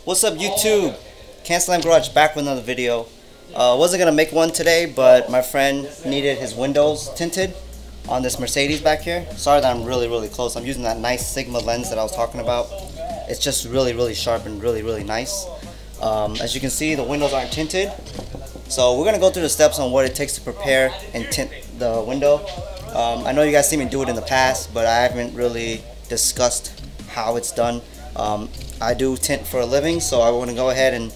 What's up YouTube? Kantstandlam Garage back with another video. Wasn't gonna make one today, but my friend needed his windows tinted on this Mercedes back here. Sorry that I'm really close. I'm using that nice Sigma lens that I was talking about. It's just really sharp and really nice. As you can see, the windows aren't tinted. So we're gonna go through the steps on what it takes to prepare and tint the window. I know you guys seen me do it in the past, but I haven't really discussed how it's done. I do tint for a living, so I want to go ahead and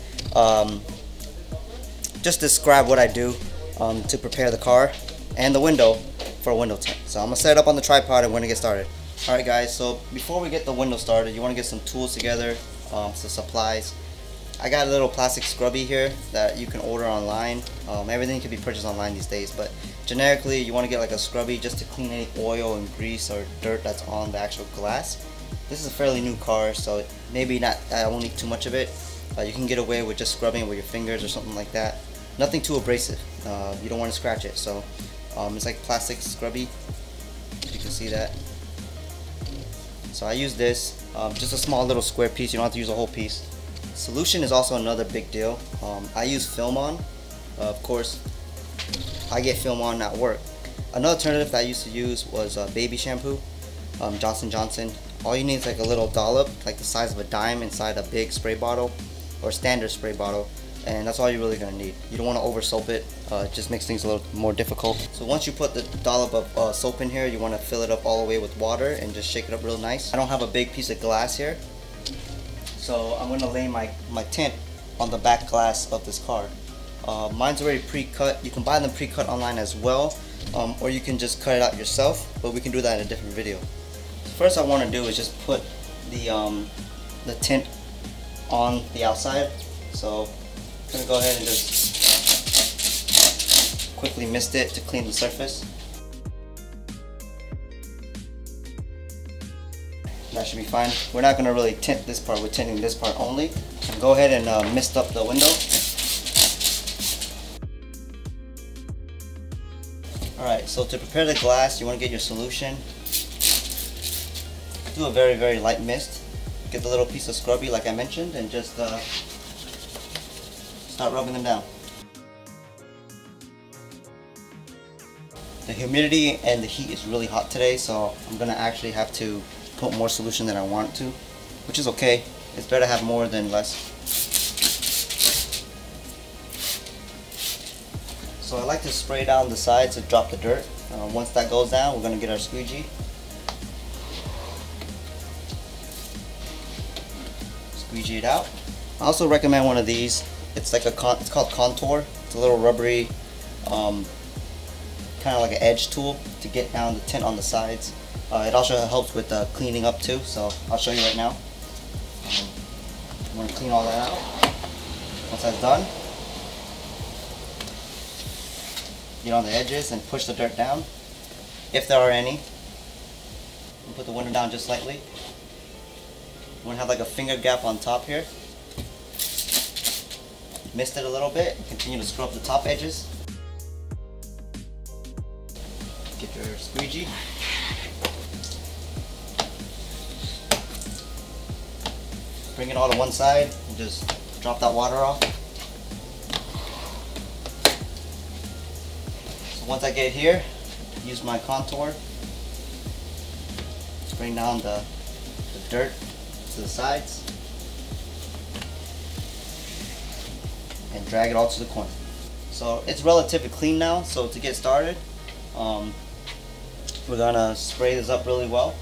just describe what I do to prepare the car and the window for a window tint. So I'm going to set it up on the tripod and we're going to get started. Alright guys, so before we get the window started, you want to get some tools together, some supplies. I got a little plastic scrubby here that you can order online. Everything can be purchased online these days, but generically you want to get like a scrubby just to clean any oil and grease or dirt that's on the actual glass. This is a fairly new car, so maybe not. I won't need too much of it. You can get away with just scrubbing it with your fingers or something like that. Nothing too abrasive. You don't want to scratch it. So it's like plastic scrubby. You can see that. So I use this, just a small little square piece. You don't have to use a whole piece. Solution is also another big deal. I use Film On. Of course, I get Film On at work. Another alternative that I used to use was baby shampoo, Johnson & Johnson. All you need is like a little dollop, like the size of a dime, inside a big spray bottle or standard spray bottle, and that's all you're really going to need. You don't want to over soap it, it just makes things a little more difficult. So once you put the dollop of soap in here, you want to fill it up all the way with water and just shake it up real nice. I don't have a big piece of glass here, so I'm going to lay my tint on the back glass of this car. Mine's already pre-cut. You can buy them pre-cut online as well, or you can just cut it out yourself, but we can do that in a different video. First I want to do is just put the tint on the outside. So I'm going to go ahead and just quickly mist it to clean the surface. That should be fine. We're not going to really tint this part, we're tinting this part only. So go ahead and mist up the window. Alright, so to prepare the glass, you want to get your solution. Do a very light mist. Get the little piece of scrubby like I mentioned and just start rubbing them down. The humidity and the heat is really hot today, so I'm gonna actually have to put more solution than I want to, which is okay. It's better to have more than less. So I like to spray down the sides to drop the dirt. Once that goes down, we're gonna get our squeegee. Squeegee it out. I also recommend one of these. It's like it's called Contour. It's a little rubbery, kind of like an edge tool to get down the tint on the sides. It also helps with cleaning up too. So I'll show you right now. I'm going to clean all that out. Once that's done, get on the edges and push the dirt down, if there are any. And put the window down just slightly. You want to have like a finger gap on top here. Mist it a little bit and continue to scrub the top edges. Get your squeegee. Bring it all to one side and just drop that water off. So once I get here, use my contour. Just bring down the dirt to the sides and drag it all to the corner. So it's relatively clean now. So to get started, we're gonna spray this up really well.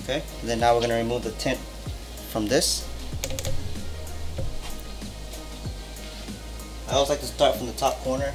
Okay, and then now we're gonna remove the tint from this. I always like to start from the top corner.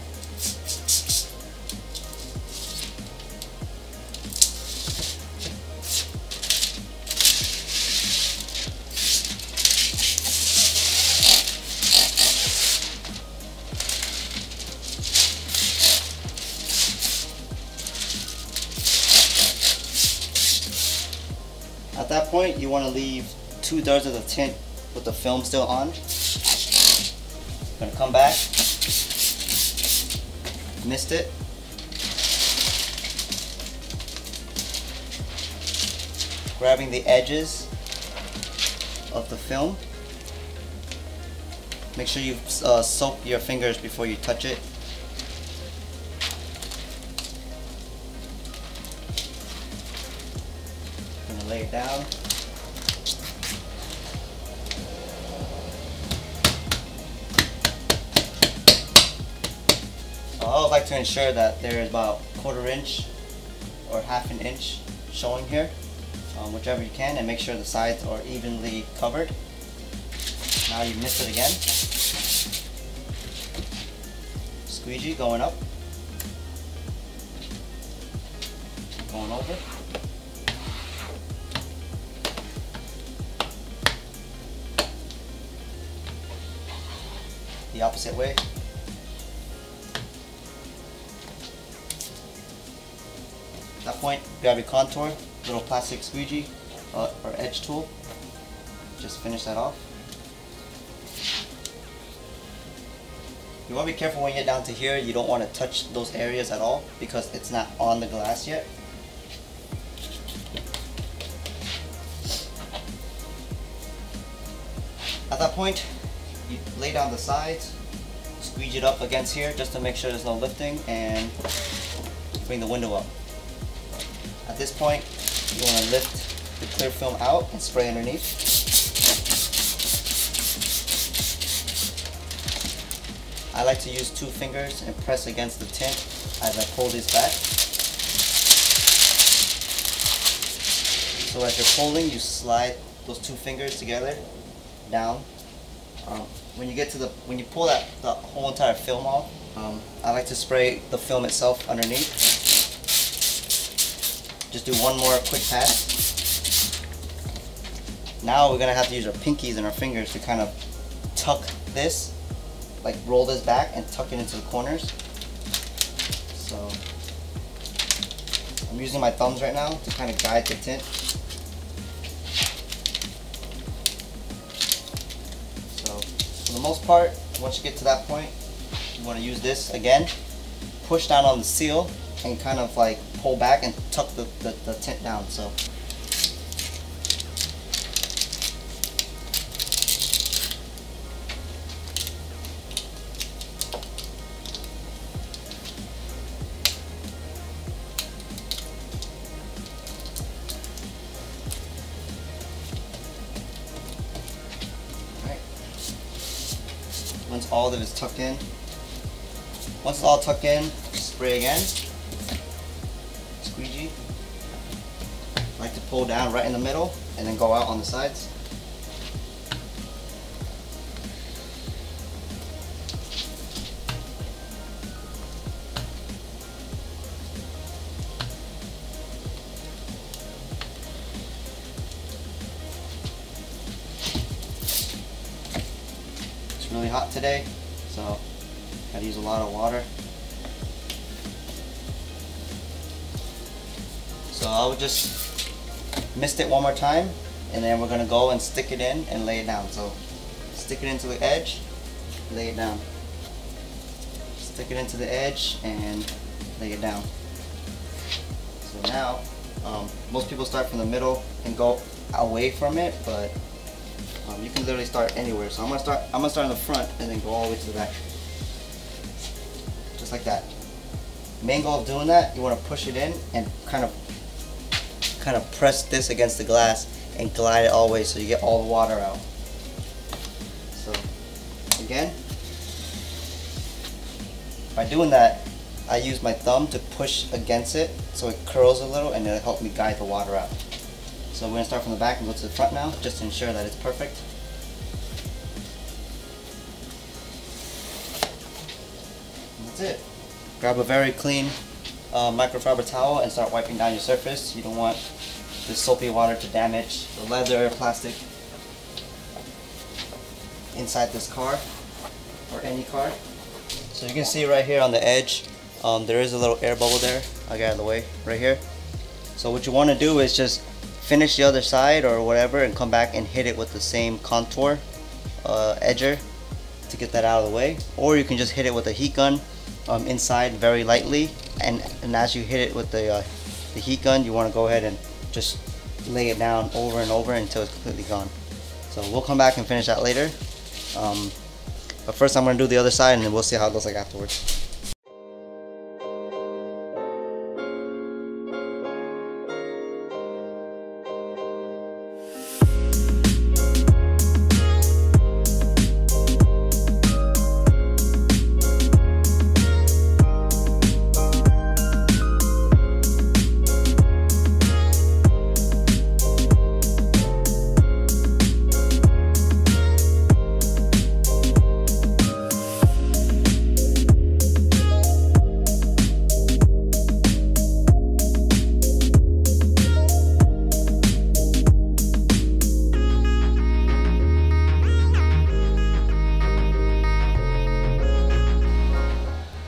At that point, you want to leave 2/3 of the tint with the film still on. Gonna come back, mist it. Grabbing the edges of the film. Make sure you soak your fingers before you touch it. Gonna lay it down. I always like to ensure that there is about 1/4 inch or 1/2 inch showing here, whichever you can, and make sure the sides are evenly covered. Now you mist it again. Squeegee going up, going over. The opposite way. At that point, grab your contour, little plastic squeegee or edge tool. Just finish that off. You want to be careful when you get down to here. You don't want to touch those areas at all because it's not on the glass yet. At that point, you lay down the sides, squeeze it up against here just to make sure there's no lifting, and bring the window up. At this point, you want to lift the clear film out and spray underneath. I like to use 2 fingers and press against the tint as I pull this back. So as you're pulling, you slide those 2 fingers together down. When you pull the whole entire film off, I like to spray the film itself underneath. Just do one more quick pass. Now we're gonna have to use our pinkies and our fingers to kind of tuck this, like roll this back and tuck it into the corners. So I'm using my thumbs right now to kind of guide the tint. So for the most part, once you get to that point, you want to use this again, push down on the seal and kind of like pull back and tuck the tint down. So once all of it is tucked in, once it's all tucked in, spray again. Squeegee. I like to pull down right in the middle and then go out on the sides. It's really hot today, so gotta use a lot of water. So I'll just mist it one more time, and then we're gonna go and stick it in and lay it down. So stick it into the edge, lay it down. Stick it into the edge and lay it down. So now, most people start from the middle and go away from it, but you can literally start anywhere. So I'm gonna start in the front and then go all the way to the back, just like that. Main goal of doing that, you want to push it in and kind of press this against the glass and glide it all the way so you get all the water out. So again, by doing that, I use my thumb to push against it so it curls a little, and it'll help me guide the water out. So we're going to start from the back and go to the front now, just to ensure that it's perfect. And that's it. Grab a very clean microfiber towel and start wiping down your surface. You don't want the soapy water to damage the leather or plastic inside this car or any car. So you can see right here on the edge, there is a little air bubble there. I got it out of the way right here. So what you want to do is just finish the other side or whatever and come back and hit it with the same contour edger to get that out of the way, or you can just hit it with a heat gun inside very lightly, and as you hit it with the heat gun, you want to go ahead and just lay it down over and over until it's completely gone. So we'll come back and finish that later, but first I'm going to do the other side and then we'll see how it looks like afterwards.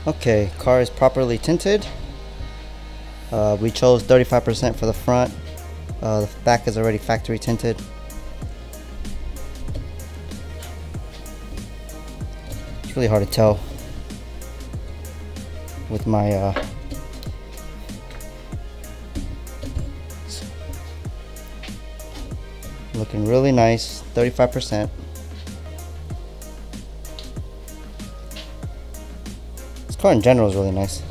Okay, car is properly tinted. We chose 35% for the front. The back is already factory tinted. It's really hard to tell with my looking really nice, 35%. Car in general is really nice.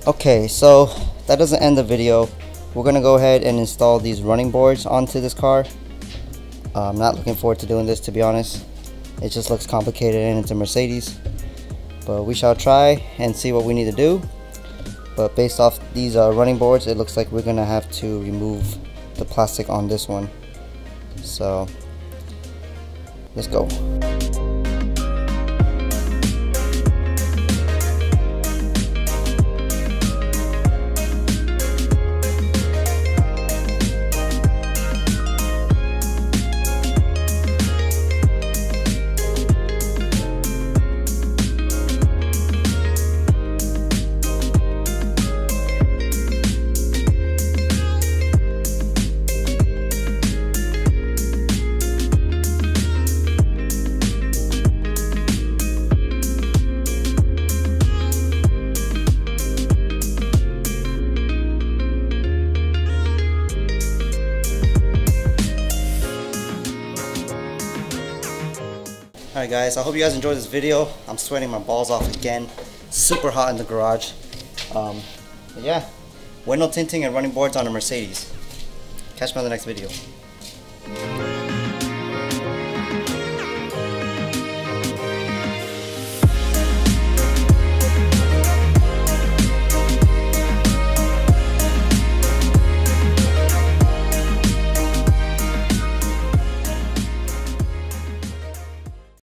Okay, so that doesn't end the video. We're gonna go ahead and install these running boards onto this car. I'm not looking forward to doing this, to be honest. It just looks complicated and it's a Mercedes, but we shall try and see what we need to do. But based off these running boards, it looks like we're gonna have to remove the plastic on this one. So let's go. Alright guys, I hope you guys enjoyed this video. I'm sweating my balls off again. Super hot in the garage. But yeah, window tinting and running boards on a Mercedes. Catch me on the next video.